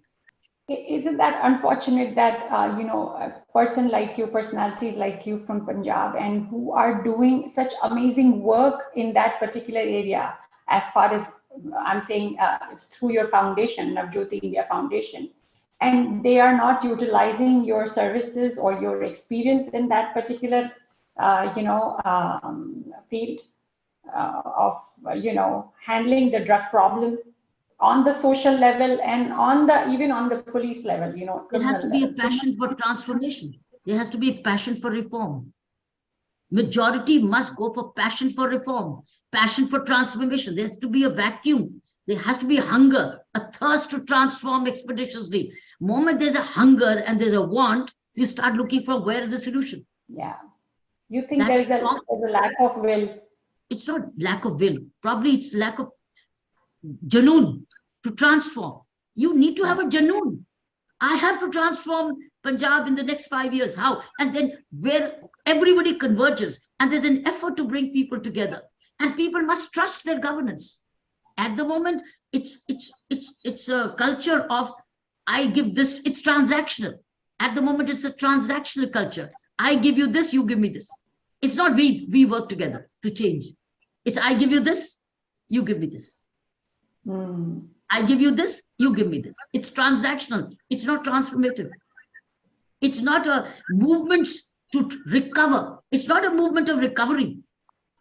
Isn't that unfortunate that, a person like you, personalities like you from Punjab, and who are doing such amazing work in that particular area, as far as I'm saying, through your foundation, Navjyoti India Foundation, and they are not utilizing your services or your experience in that particular, field of, handling the drug problem on the social level and even on the police level, There has to be a passion for transformation. There has to be a passion for reform. Majority must go for passion for reform, passion for transformation. There has to be a vacuum. There has to be a hunger, a thirst to transform expeditiously. Moment there's a hunger and there's a want, you start looking for where is the solution. Yeah. You think there's a lack of will? It's not lack of will. Probably it's lack of janoon to transform. You need to have a janoon. I have to transform Punjab in the next 5 years. How? And then where everybody converges and there's an effort to bring people together, and people must trust their governance. At the moment, it's a culture of I give this. It's transactional. At the moment, it's a transactional culture. I give you this, you give me this. It's not we work together to change. It's I give you this, you give me this. I give you this, you give me this. It's transactional. It's not transformative. It's not a movement to recover. It's not a movement of recovery.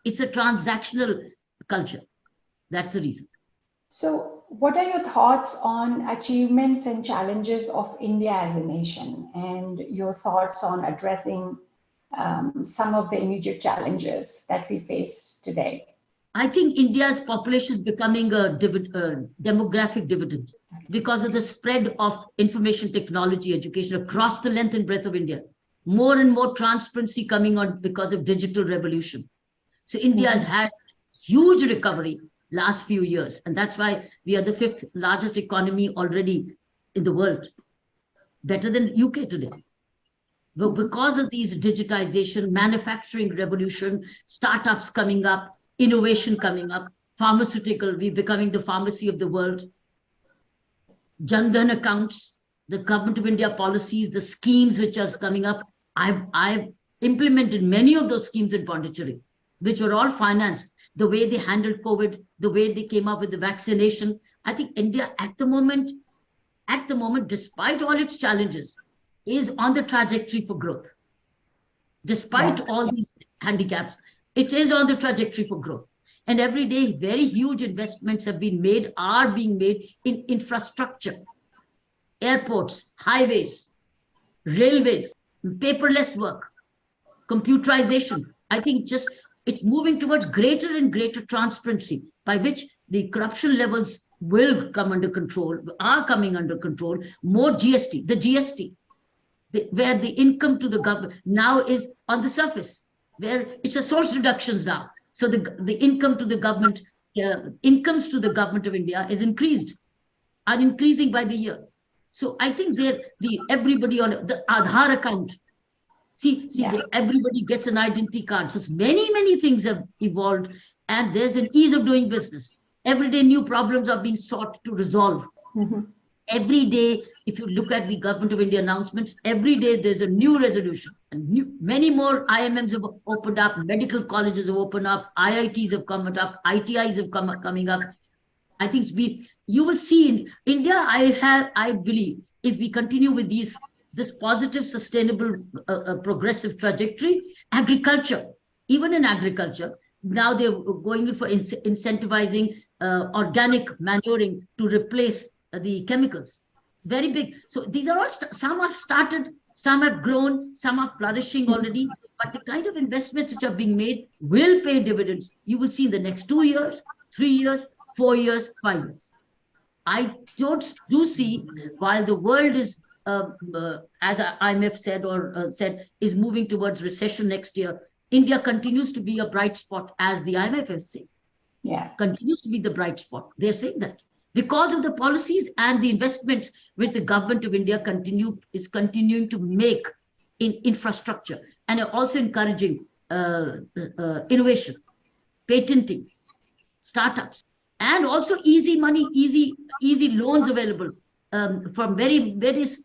It's a transactional culture. That's the reason. So what are your thoughts on achievements and challenges of India as a nation, and your thoughts on addressing some of the immediate challenges that we face today? I think India's population is becoming a demographic dividend because of the spread of information technology education across the length and breadth of India. More and more transparency coming on because of digital revolution. So India has had huge recovery last few years, and that's why we are the 5th largest economy already in the world, better than UK today. But because of these digitization, manufacturing revolution, startups coming up, innovation coming up, pharmaceutical, we're becoming the pharmacy of the world. Jan Dhan accounts, the government of India policies, the schemes which are coming up. I've implemented many of those schemes in Pondicherry, which were all financed. The way they handled COVID, the way they came up with the vaccination. I think India at the moment, despite all its challenges, is on the trajectory for growth. Despite all these handicaps, it is on the trajectory for growth. And every day, very huge investments are being made in infrastructure, airports, highways, railways, paperless work, computerization. I think just it's moving towards greater and greater transparency, by which the corruption levels will come under control, are coming under control. More GST, the GST, where the income to the government now is on the surface, where it's a source reductions now. So the income to the government, incomes to the government of India are increasing by the year. So I think everybody on the Aadhaar account, everybody gets an identity card. So many things have evolved, and there's an ease of doing business. Every day new problems are being sought to resolve. Every day, if you look at the Government of India announcements, every day there's a new resolution. And many more IMMs have opened up, medical colleges have opened up, IITs have come up, ITIs have coming up. I think you will see in India, I believe, if we continue with this positive, sustainable, progressive trajectory, agriculture, even in agriculture, now they're going in for incentivizing organic manuring to replace the chemicals. Very big. So these are all, some have started, some have grown, some are flourishing already, but the kind of investments which are being made will pay dividends. You will see in the next 2 years, 3 years, 4 years, 5 years. I do see, while the world is, as IMF said, is moving towards recession next year, India continues to be a bright spot, as the IMF is saying. Continues to be the bright spot. They're saying that, because of the policies and the investments which the Government of India is continuing to make in infrastructure, and are also encouraging innovation, patenting, startups, and also easy money, easy loans available from various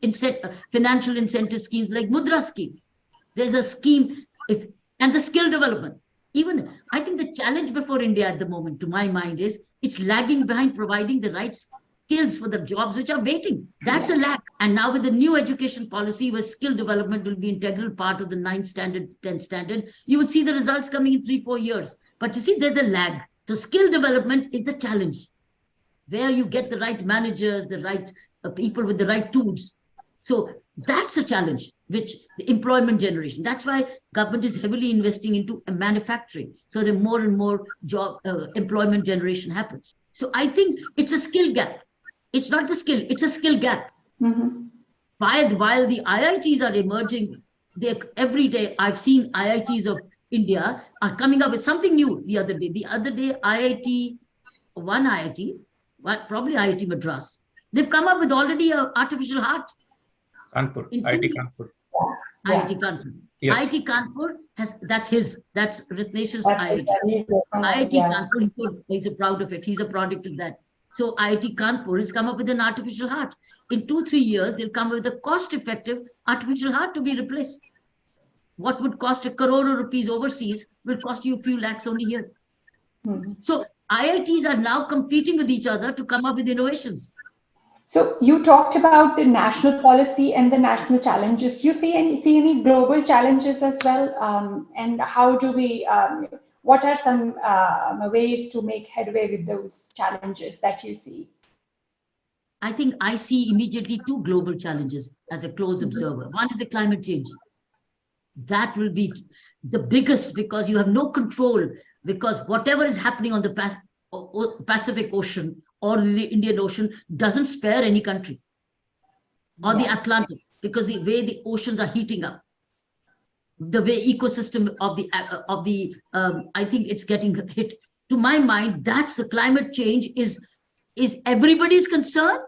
financial incentive schemes like Mudra scheme. There's a scheme, and the skill development. Even I think the challenge before India at the moment, to my mind, is it's lagging behind providing the right skills for the jobs which are waiting. That's a lag. And now with the new education policy, where skill development will be an integral part of the 9th standard, 10th standard, you will see the results coming in 3-4 years. But you see, there's a lag. So skill development is the challenge, where you get the right managers, the right people with the right tools. So that's a challenge, which the employment generation. That's why government is heavily investing into manufacturing, so that more and more job employment generation happens. So I think it's a skill gap. It's not the skill, it's a skill gap. While the IITs are emerging, every day I've seen IITs of India are coming up with something new. The other day, probably IIT Madras, they've come up with already an artificial heart. Kanpur, IIT Kanpur. IIT Kanpur. Yes. IIT Kanpur that's Ratnesh's IIT. IIT Kanpur, he's proud of it. He's a product of that. So IIT Kanpur has come up with an artificial heart. In 2-3 years, they'll come up with a cost-effective artificial heart to be replaced. What would cost 1 crore rupees overseas will cost you a few lakhs only here. So IITs are now competing with each other to come up with innovations. So you talked about the national policy and the national challenges. Do you see any global challenges as well? And how do we, what are some ways to make headway with those challenges that you see? I think I see immediately 2 global challenges as a close observer. One is the climate change. That will be the biggest, because you have no control, because whatever is happening on the Pacific Ocean or the Indian Ocean doesn't spare any country, or the Atlantic, because the way the oceans are heating up, the way ecosystem of the I think it's getting hit. To my mind, that's the climate change is everybody's concern,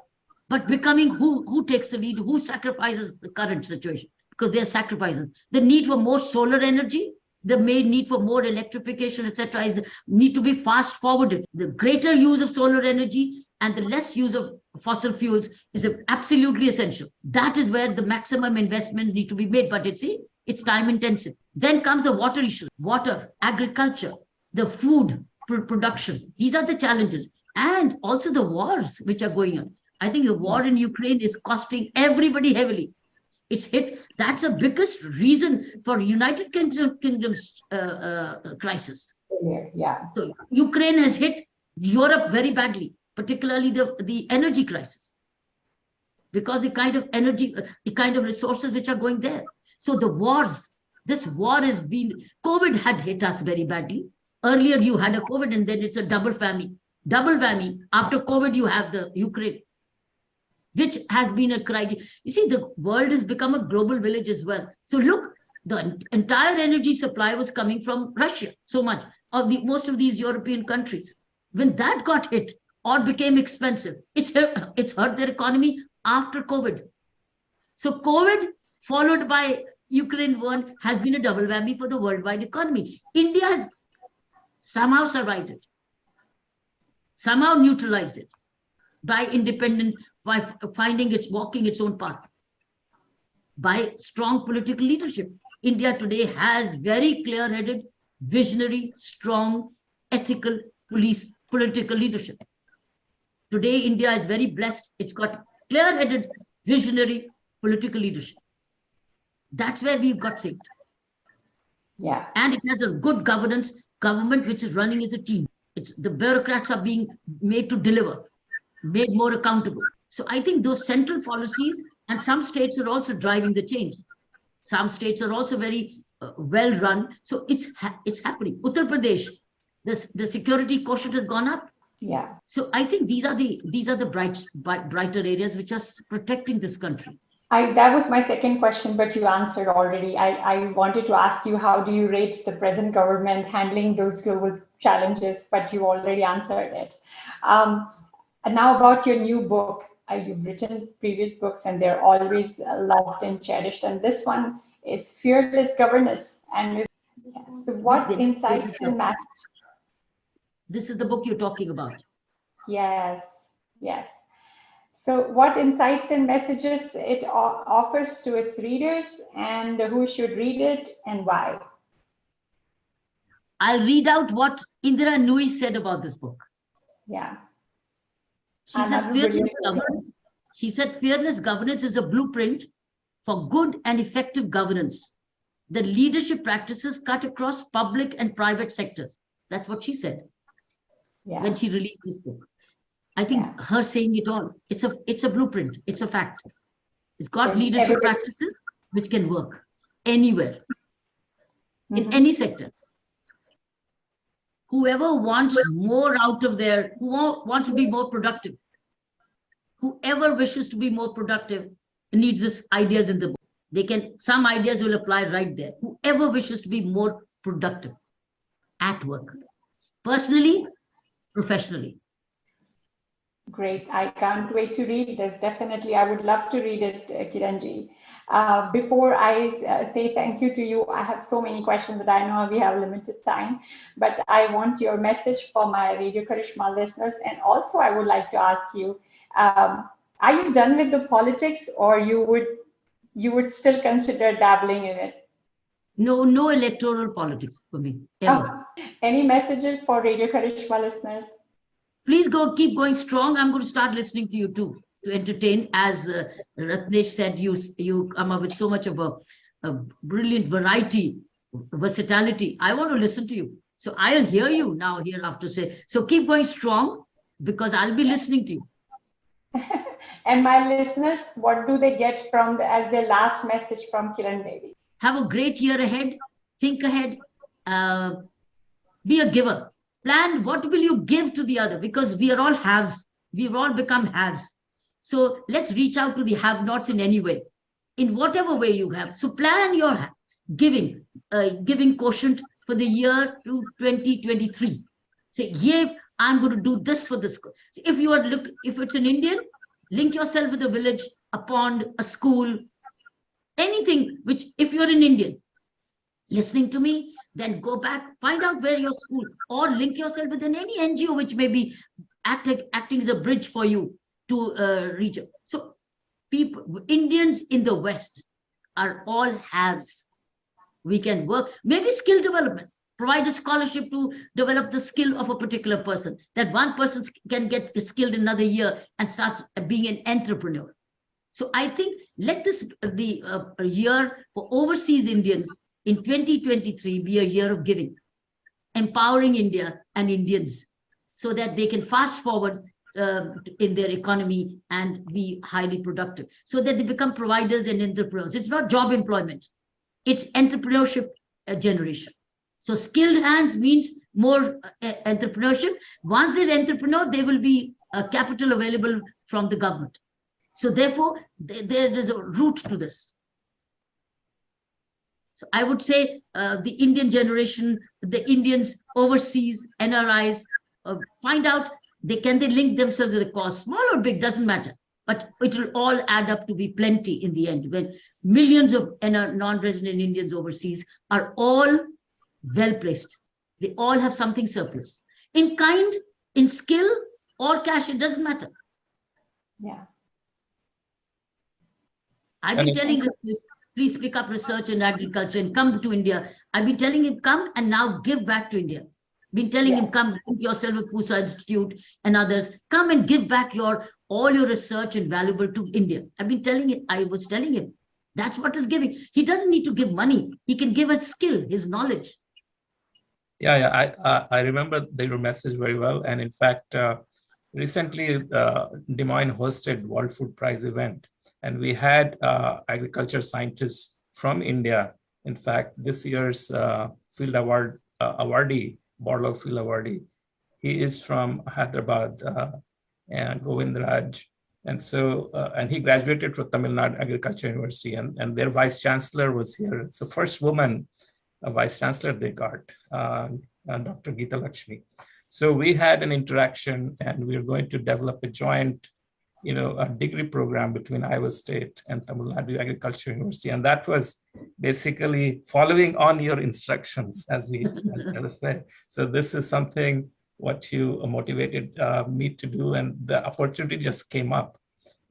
but becoming who takes the lead, who sacrifices the current situation, because there are sacrifices. The need for more solar energy, the need for more electrification, etc., is need to be fast forwarded. The greater use of solar energy and the less use of fossil fuels is absolutely essential. That is where the maximum investments need to be made. But it's time intensive. Then comes the water issue, water, agriculture, the food production. These are the challenges, and also the wars which are going on. I think the war in Ukraine is costing everybody heavily. It's hit. That's the biggest reason for United Kingdom's crisis. Yeah. So Ukraine has hit Europe very badly, particularly the energy crisis, because the kind of energy, the kind of resources which are going there. So this war has been, COVID had hit us very badly. Earlier you had a COVID and then it's a double whammy. Double whammy. After COVID, you have the Ukraine, which has been a crisis. You see, the world has become a global village as well. So look, the entire energy supply was coming from Russia, so much of most of these European countries. When that got hit or became expensive, it's hurt their economy after COVID. So COVID followed by Ukraine war has been a double whammy for the worldwide economy. India has somehow survived it, somehow neutralized it by walking its own path, by strong political leadership. India today has very clear-headed, visionary, strong, ethical political leadership. Today, India is very blessed. It's got clear-headed, visionary political leadership. That's where we've got saved. Yeah. And it has a good government which is running as a team. The bureaucrats are being made to deliver, made more accountable. So I think those central policies, and some states are also driving the change. Some states are also very well run. So it's happening. Uttar Pradesh, the security quotient has gone up. Yeah. So I think these are the brighter areas which are protecting this country. That was my second question, but you answered already. I wanted to ask you, how do you rate the present government handling those global challenges? But you already answered it. And now about your new book. You've written previous books and they're always loved and cherished. And this one is Fearless Governance. And so what insights and messages? This is the book you're talking about. Yes, yes. So what insights and messages it offers to its readers, and who should read it and why? I'll read out what Indira Nui said about this book. Yeah. She said, fearless governance is a blueprint for good and effective governance. The leadership practices cut across public and private sectors. That's what she said when she released this book. I think her saying it all, it's a blueprint, it's a fact. It's got leadership practices which can work anywhere, in any sector. Whoever wants more out of who wants to be more productive, whoever wishes to be more productive needs these ideas in the book. Some ideas will apply right there. Whoever wishes to be more productive at work, personally, professionally. Great. I can't wait to read this. Definitely. I would love to read it, Kiranji. Before I say thank you to you, I have so many questions, but I know we have limited time. But I want your message for my Radio Karishma listeners. And also, I would like to ask you, are you done with the politics, or you would still consider dabbling in it? No electoral politics for me, ever. Any messages for Radio Karishma listeners? Please keep going strong. I'm going to start listening to you too, to entertain. As Ratnesh said, you come up with so much of a brilliant variety, versatility. I want to listen to you. So I'll hear you now hereafter say. So keep going strong, because I'll be listening to you. And my listeners, what do they get as their last message from Kiran Devi? Have a great year ahead. Think ahead. Be a giver. Plan what will you give to the other, because we are all haves. We've all become haves. So let's reach out to the have-nots in any way, in whatever way you have. So plan your giving quotient for the year to 2023. Say, yeah, I'm going to do this for this. So if it's an Indian, link yourself with a village, a pond, a school, anything which, if you're an Indian, listening to me, then go back, find out where your school, or link yourself with any NGO which may be acting as a bridge for you to reach. So Indians in the West are all haves. We can work, maybe skill development, provide a scholarship to develop the skill of a particular person, that one person can get skilled in another year and starts being an entrepreneur. So I think let this the year for overseas Indians in 2023 be a year of giving, empowering India and Indians so that they can fast forward in their economy and be highly productive, so that they become providers and entrepreneurs. It's not job employment, it's entrepreneurship generation. So skilled hands means more entrepreneurship. Once they're entrepreneur, there will be capital available from the government. So therefore, there is a root to this. So I would say the Indian generation, the Indians overseas, NRIs, find out can they link themselves to the cause, small or big, doesn't matter. But it will all add up to be plenty in the end, when millions of non-resident Indians overseas are all well-placed. They all have something surplus. In kind, in skill, or cash, it doesn't matter. Yeah. I've been telling him this, please pick up research and agriculture and come to India. I've been telling him, come and now give back to India. Been telling him, come to yourself with Pusa Institute and others, come and give back all your research and valuable to India. I've been telling him, I was telling him, that's what is giving. He doesn't need to give money. He can give us skill, his knowledge. I remember your message very well. And in fact, recently Des Moines hosted World Food Prize event, and we had agriculture scientists from India. In fact, this year's field award awardee, Borlaug Field awardee, he is from Hyderabad, and Govindraj. And so, and he graduated from Tamil Nadu Agriculture University, and their vice chancellor was here. It's the first woman vice chancellor they got, Dr. Geeta Lakshmi. So we had an interaction, and we are going to develop a joint, a degree program between Iowa State and Tamil Nadu Agriculture University. And that was basically following on your instructions, as I say. So this is something what you motivated me to do, and the opportunity just came up.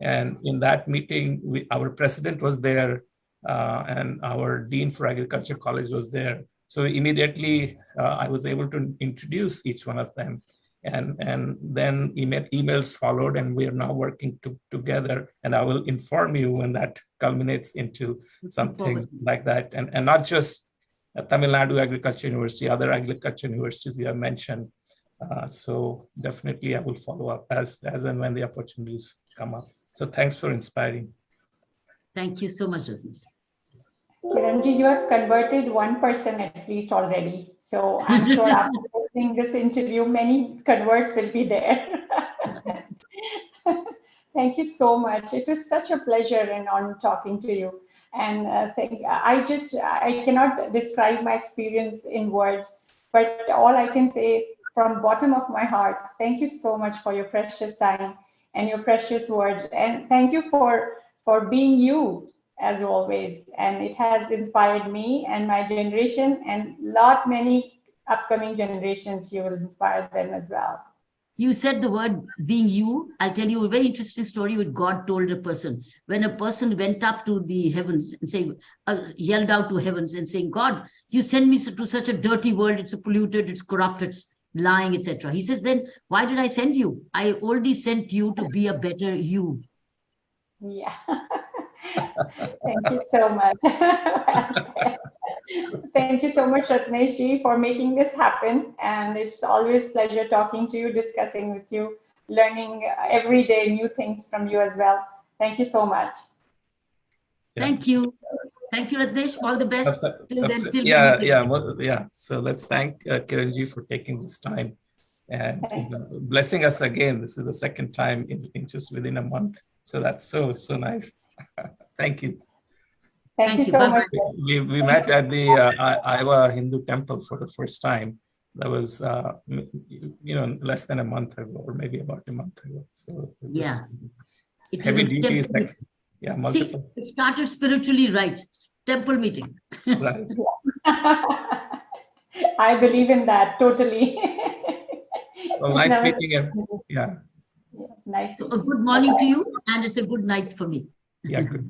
And in that meeting, our president was there, and our dean for agriculture college was there. So immediately I was able to introduce each one of them, and then emails followed, and we are now working together. And I will inform you when that culminates into something like that, and not just Tamil Nadu Agriculture University, other agriculture universities you have mentioned. So definitely I will follow up as and when the opportunities come up. So thanks for inspiring. Thank you so much, Ratnesh. Kiranji, you have converted one person at least already. So I'm sure after listening this interview, many converts will be there. Thank you so much. It was such a pleasure and honor talking to you. And I cannot describe my experience in words, but all I can say from bottom of my heart, thank you so much for your precious time and your precious words. And thank you for being you, as always. And it has inspired me and my generation, and many upcoming generations. You will inspire them as well. You said the word being you. I'll tell you a very interesting story which God told a person. When a person went up to the heavens and yelled out to heavens and saying, God, you send me to such a dirty world. It's polluted, it's corrupted, it's lying, etc. He says, then why did I send you? I already sent you to be a better you. Yeah. Thank you so much. Thank you so much, Ratnesh ji, for making this happen. And it's always a pleasure talking to you, discussing with you, learning every day new things from you as well. Thank you so much. Thank you. Thank you, Ratnesh. All the best. So let's thank Kiranji for taking this time and blessing us again. This is the second time in just within a month. So that's so nice. Thank you. Thank you so much. We met at the Iowa Hindu temple for the first time. That was less than a month ago, or maybe about a month ago. So it heavy duty. Multiple. See, it started spiritually right. Temple meeting. Right. I believe in that totally. Well, nice meeting you. Yeah, nice. So a good morning to you, and it's a good night for me. Yeah, good.